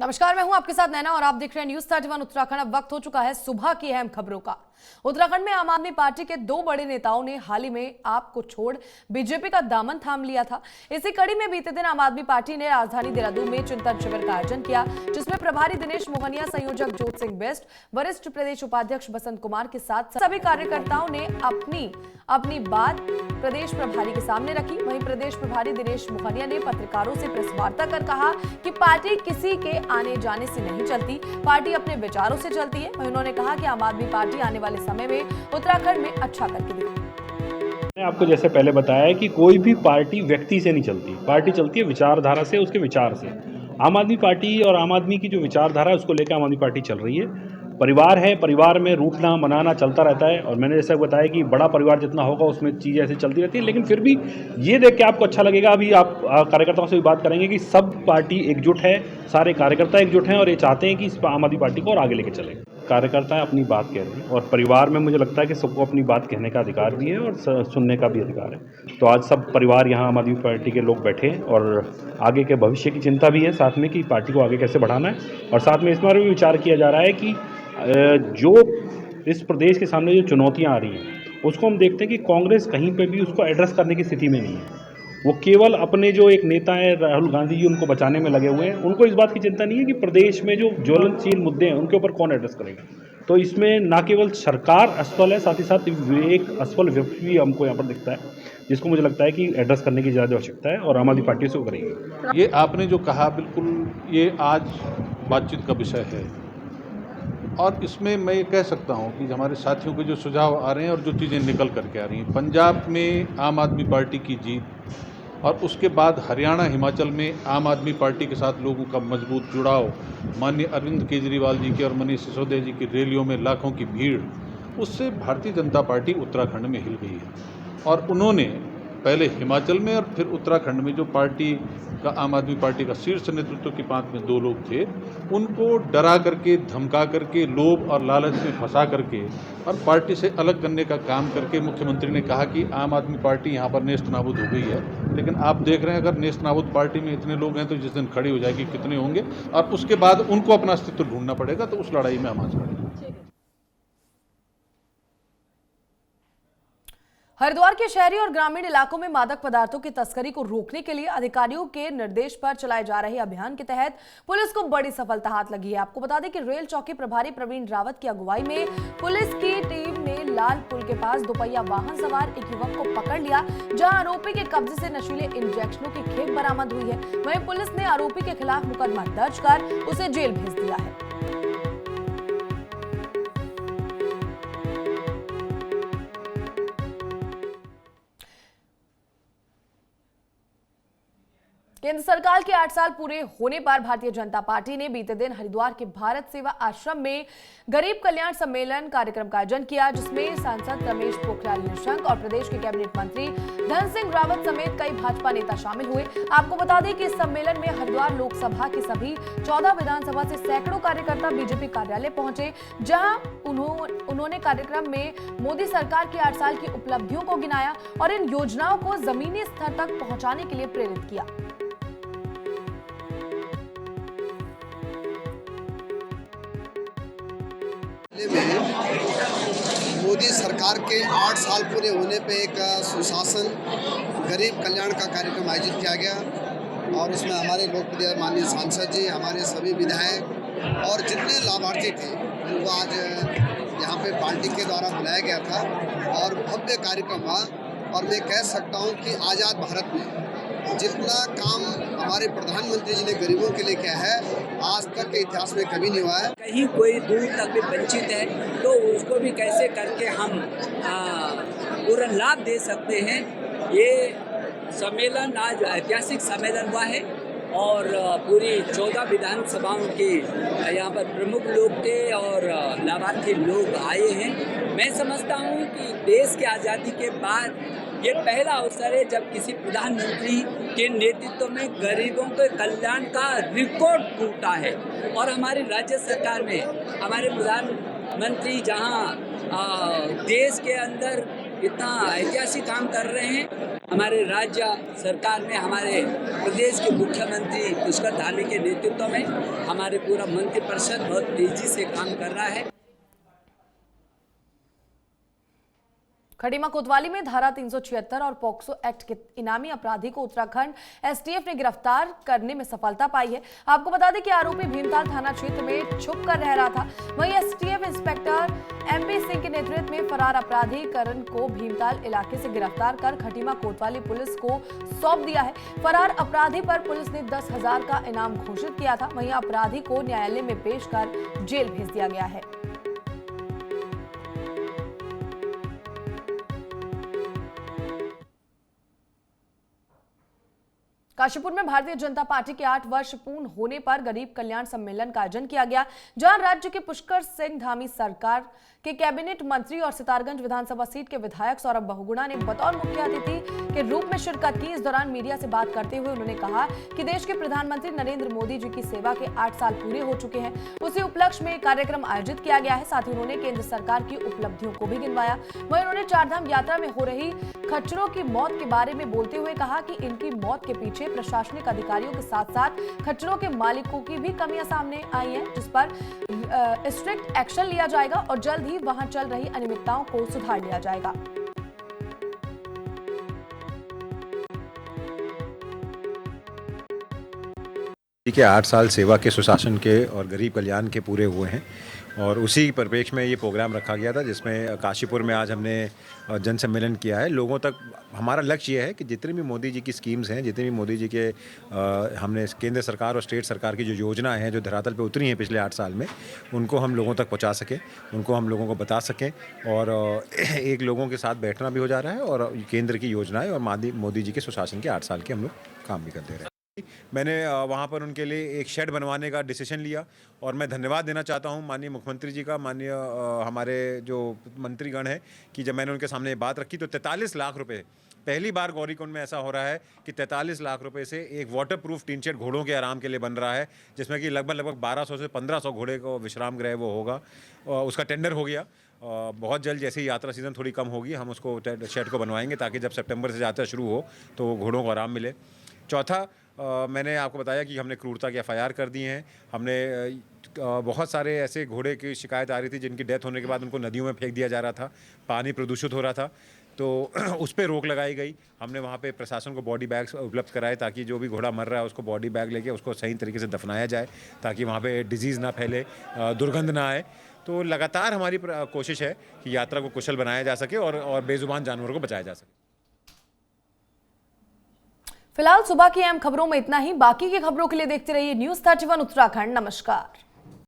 नमस्कार, मैं हूं आपके साथ नैना और आप देख रहे हैं न्यूज 31 उत्तराखंड। अब वक्त हो चुका है सुबह की अहम खबरों का। उत्तराखंड में आम आदमी पार्टी के दो बड़े नेताओं ने हाल ही में आप को छोड़ बीजेपी का दामन थाम लिया था। इसी कड़ी में बीते दिन आम आदमी पार्टी ने राजधानी देहरादून में चिंतन शिविर का आयोजन किया, जिसमें प्रभारी दिनेश मोहनिया, संयोजक जोत सिंह बेस्ट, वरिष्ठ प्रदेश उपाध्यक्ष बसंत कुमार के साथ सभी कार्यकर्ताओं ने अपनी अपनी बात प्रदेश प्रभारी के सामने रखी। वहीं प्रदेश प्रभारी दिनेश मोहनिया ने पत्रकारों से प्रेस वार्ता कर कहा कि पार्टी किसी के आने जाने से नहीं चलती, पार्टी अपने विचारों से चलती है। वहीं उन्होंने कहा कि आम आदमी पार्टी आने वाले समय में उत्तराखंड में अच्छा करके दिखाएगी। मैंने आपको जैसे पहले बताया कि कोई भी पार्टी व्यक्ति से नहीं चलती, पार्टी चलती है विचारधारा से, उसके विचार से। आम आदमी पार्टी और आम आदमी की जो विचारधारा है उसको लेकर आम आदमी पार्टी चल रही है। परिवार है, परिवार में रूठना मनाना चलता रहता है, और मैंने जैसे बताया कि बड़ा परिवार जितना होगा उसमें चीज़ें ऐसे चलती रहती है। लेकिन फिर भी ये देख के आपको अच्छा लगेगा, अभी आप कार्यकर्ताओं से भी बात करेंगे कि सब पार्टी एकजुट है, सारे कार्यकर्ता एकजुट हैं और ये चाहते हैं कि इस आम आदमी पार्टी को और आगे लेके चले। कार्यकर्ता अपनी बात कह रहे हैं और परिवार में मुझे लगता है कि सबको अपनी बात कहने का अधिकार भी है और सुनने का भी अधिकार है। तो आज सब परिवार यहाँ आम आदमी पार्टी के लोग बैठे हैं और आगे के भविष्य की चिंता भी है साथ में कि पार्टी को आगे कैसे बढ़ाना है। और साथ में इस बार भी विचार किया जा रहा है कि जो इस प्रदेश के सामने जो चुनौतियां आ रही हैं उसको हम देखते हैं कि कांग्रेस कहीं पे भी उसको एड्रेस करने की स्थिति में नहीं है। वो केवल अपने जो एक नेता है राहुल गांधी जी, उनको बचाने में लगे हुए हैं। उनको इस बात की चिंता नहीं है कि प्रदेश में जो ज्वलनशील मुद्दे हैं उनके ऊपर कौन एड्रेस करेगा। तो इसमें न केवल सरकार असफल है, साथ ही साथ एक असफल व्यक्ति भी हमको यहाँ पर दिखता है, जिसको मुझे लगता है कि एड्रेस करने की ज़्यादा आवश्यकता है और आम आदमी पार्टी से वो करेगी। ये आपने जो कहा बिल्कुल ये आज बातचीत का विषय है, और इसमें मैं ये कह सकता हूँ कि हमारे साथियों के जो सुझाव आ रहे हैं और जो चीज़ें निकल करके आ रही हैं, पंजाब में आम आदमी पार्टी की जीत और उसके बाद हरियाणा हिमाचल में आम आदमी पार्टी के साथ लोगों का मजबूत जुड़ाव, माननीय अरविंद केजरीवाल जी की और मनीष सिसोदिया जी की रैलियों में लाखों की भीड़, उससे भारतीय जनता पार्टी उत्तराखंड में हिल गई है। और उन्होंने पहले हिमाचल में और फिर उत्तराखंड में जो पार्टी का आम आदमी पार्टी का शीर्ष नेतृत्व की 5 में 2 लोग थे, उनको डरा करके, धमका करके, लोभ और लालच में फंसा करके और पार्टी से अलग करने का काम करके मुख्यमंत्री ने कहा कि आम आदमी पार्टी यहाँ पर नेस्त नाबूद हो गई है। लेकिन आप देख रहे हैं अगर नेस्त नाबूद पार्टी में इतने लोग हैं तो जिस दिन खड़ी हो जाएगी कितने होंगे, और उसके बाद उनको अपना अस्तित्व ढूंढना पड़ेगा। तो उस लड़ाई में हम आज खड़े हैं। हरिद्वार के शहरी और ग्रामीण इलाकों में मादक पदार्थों की तस्करी को रोकने के लिए अधिकारियों के निर्देश पर चलाए जा रहे अभियान के तहत पुलिस को बड़ी सफलता हाथ लगी है। आपको बता दें कि रेल चौकी प्रभारी प्रवीण रावत की अगुवाई में पुलिस की टीम ने लाल पुल के पास दोपहिया वाहन सवार एक युवक को पकड़ लिया, जहां आरोपी के कब्जे से नशीले इंजेक्शनों की खेप बरामद हुई है। वहीं पुलिस ने आरोपी के खिलाफ मुकदमा दर्ज कर उसे जेल भेज दिया है। केंद्र सरकार के 8 साल पूरे होने पर भारतीय जनता पार्टी ने बीते दिन हरिद्वार के भारत सेवा आश्रम में गरीब कल्याण सम्मेलन कार्यक्रम का आयोजन किया, जिसमें सांसद रमेश पोखरियाल निशंक और प्रदेश के कैबिनेट मंत्री धन सिंह रावत समेत कई भाजपा नेता शामिल हुए। आपको बता दें कि इस सम्मेलन में हरिद्वार लोकसभा की सभी 14 विधानसभा से सैकड़ों कार्यकर्ता बीजेपी कार्यालय पहुंचे, जहां उन्होंने कार्यक्रम में मोदी सरकार की 8 साल की उपलब्धियों को गिनाया और इन योजनाओं को जमीनी स्तर तक पहुंचाने के लिए प्रेरित किया। मोदी सरकार के 8 साल पूरे होने पे एक सुशासन गरीब कल्याण का कार्यक्रम आयोजित किया गया, और उसमें हमारे लोकप्रिय माननीय सांसद जी, हमारे सभी विधायक और जितने लाभार्थी थे उनको आज यहाँ पे पार्टी के द्वारा बुलाया गया था और भव्य कार्यक्रम हुआ। और मैं कह सकता हूँ कि आज़ाद भारत में जितना काम हमारे प्रधानमंत्री जी ने गरीबों के लिए किया है, आज तक के इतिहास में कभी नहीं हुआ है। कहीं कोई दूर तक भी वंचित है तो उसको भी कैसे करके हम पूरा लाभ दे सकते हैं। ये सम्मेलन आज ऐतिहासिक सम्मेलन हुआ है और पूरी 14 विधानसभाओं के यहाँ पर प्रमुख लोग थे और लाभार्थी लोग आए हैं। मैं समझता हूँ कि देश की आज़ादी के बाद ये पहला अवसर है जब किसी प्रधानमंत्री के नेतृत्व में गरीबों के कल्याण का रिकॉर्ड टूटा है। और हमारी राज्य सरकार में हमारे प्रधानमंत्री जहां देश के अंदर इतना ऐतिहासिक काम कर रहे हैं। हमारे राज्य सरकार में हमारे प्रदेश के मुख्यमंत्री पुष्कर धामी के नेतृत्व में हमारे पूरा मंत्रिपरिषद बहुत तेजी से काम कर रहा है। खटीमा कोतवाली में धारा 376 और पॉक्सो एक्ट के इनामी अपराधी को उत्तराखंड एसटीएफ ने गिरफ्तार करने में सफलता पाई है। आपको बता दें कि आरोपी भीमताल थाना क्षेत्र में छुप कर रह रहा था। वहीं एसटीएफ इंस्पेक्टर एमपी सिंह के नेतृत्व में फरार अपराधी करण को भीमताल इलाके से गिरफ्तार कर खटीमा कोतवाली पुलिस को सौंप दिया है। फरार अपराधी पर पुलिस ने 10,000 का इनाम घोषित किया था। वहीं अपराधी को न्यायालय में पेश कर जेल भेज दिया गया है। काशीपुर में भारतीय जनता पार्टी के 8 वर्ष पूर्ण होने पर गरीब कल्याण सम्मेलन का आयोजन किया गया, जहां राज्य के पुष्कर सिंह धामी सरकार के कैबिनेट मंत्री और सितारगंज विधानसभा सीट के विधायक सौरभ बहुगुणा ने बतौर मुख्य अतिथि के रूप में शिरकत की। इस दौरान मीडिया से बात करते हुए उन्होंने कहा कि देश के प्रधानमंत्री नरेंद्र मोदी जी की सेवा के 8 साल पूरे हो चुके हैं। उसी उपलक्ष्य में कार्यक्रम आयोजित किया गया है। साथ ही उन्होंने केंद्र सरकार की उपलब्धियों को भी गिनवाया। वहीं उन्होंने चारधाम यात्रा में हो रही खच्चरों की मौत के बारे में बोलते हुए कहा कि इनकी मौत के पीछे प्रशासनिक अधिकारियों के साथ साथ खच्चरों के मालिकों की भी कमियां सामने आई हैं, जिस पर स्ट्रिक्ट एक्शन लिया जाएगा और जल्द ही वहां चल रही अनियमितताओं को सुधार लिया जाएगा। के 8 साल सेवा के, सुशासन के और गरीब कल्याण के पूरे हुए हैं और उसी परिप्रेक्ष्य में ये प्रोग्राम रखा गया था, जिसमें काशीपुर में आज हमने जन सम्मेलन किया है। लोगों तक हमारा लक्ष्य ये है कि जितनी भी मोदी जी की स्कीम्स हैं, जितनी भी मोदी जी के हमने केंद्र सरकार और स्टेट सरकार की जो योजनाएं हैं जो धरातल पे उतरी हैं पिछले 8 साल में, उनको हम लोगों तक पहुंचा सकें, उनको हम लोगों को बता सकें। और एक लोगों के साथ बैठना भी हो जा रहा है और केंद्र की योजनाएँ और मोदी जी के सुशासन के 8 साल के हम लोग काम भी कर दे रहे हैं। मैंने वहाँ पर उनके लिए एक शेड बनवाने का डिसीजन लिया और मैं धन्यवाद देना चाहता हूँ माननीय मुख्यमंत्री जी का, माननीय हमारे जो मंत्रीगण हैं, कि जब मैंने उनके सामने ये बात रखी तो 43 लाख रुपए, पहली बार गौरीकुंड में ऐसा हो रहा है कि 43 लाख रुपए से एक वाटर प्रूफ टीन शेड घोड़ों के आराम के लिए बन रहा है, जिसमें कि लगभग 1200 से 1500 घोड़े को विश्राम गृह वो होगा। उसका टेंडर हो गया। बहुत जल्द जैसे ही यात्रा सीज़न थोड़ी कम होगी हम उसको शेड को बनवाएंगे, ताकि जब सितंबर से यात्रा शुरू हो तो घोड़ों को आराम मिले। चौथा, मैंने आपको बताया कि हमने क्रूरता की FIR कर दी हैं। हमने बहुत सारे ऐसे घोड़े की शिकायत आ रही थी जिनकी डेथ होने के बाद उनको नदियों में फेंक दिया जा रहा था, पानी प्रदूषित हो रहा था, तो उस पर रोक लगाई गई। हमने वहाँ पे प्रशासन को बॉडी बैग्स उपलब्ध कराए ताकि जो भी घोड़ा मर रहा है उसको बॉडी बैग लेके उसको सही तरीके से दफनाया जाए, ताकि वहाँ पे डिजीज़ ना फैले, दुर्गंध ना आए। तो लगातार हमारी कोशिश है कि यात्रा को कुशल बनाया जा सके और बेजुबान जानवरों को बचाया जा सके। फिलहाल सुबह की अहम खबरों में इतना ही। बाकी की खबरों के लिए देखते रहिए न्यूज़ 31 उत्तराखंड। नमस्कार।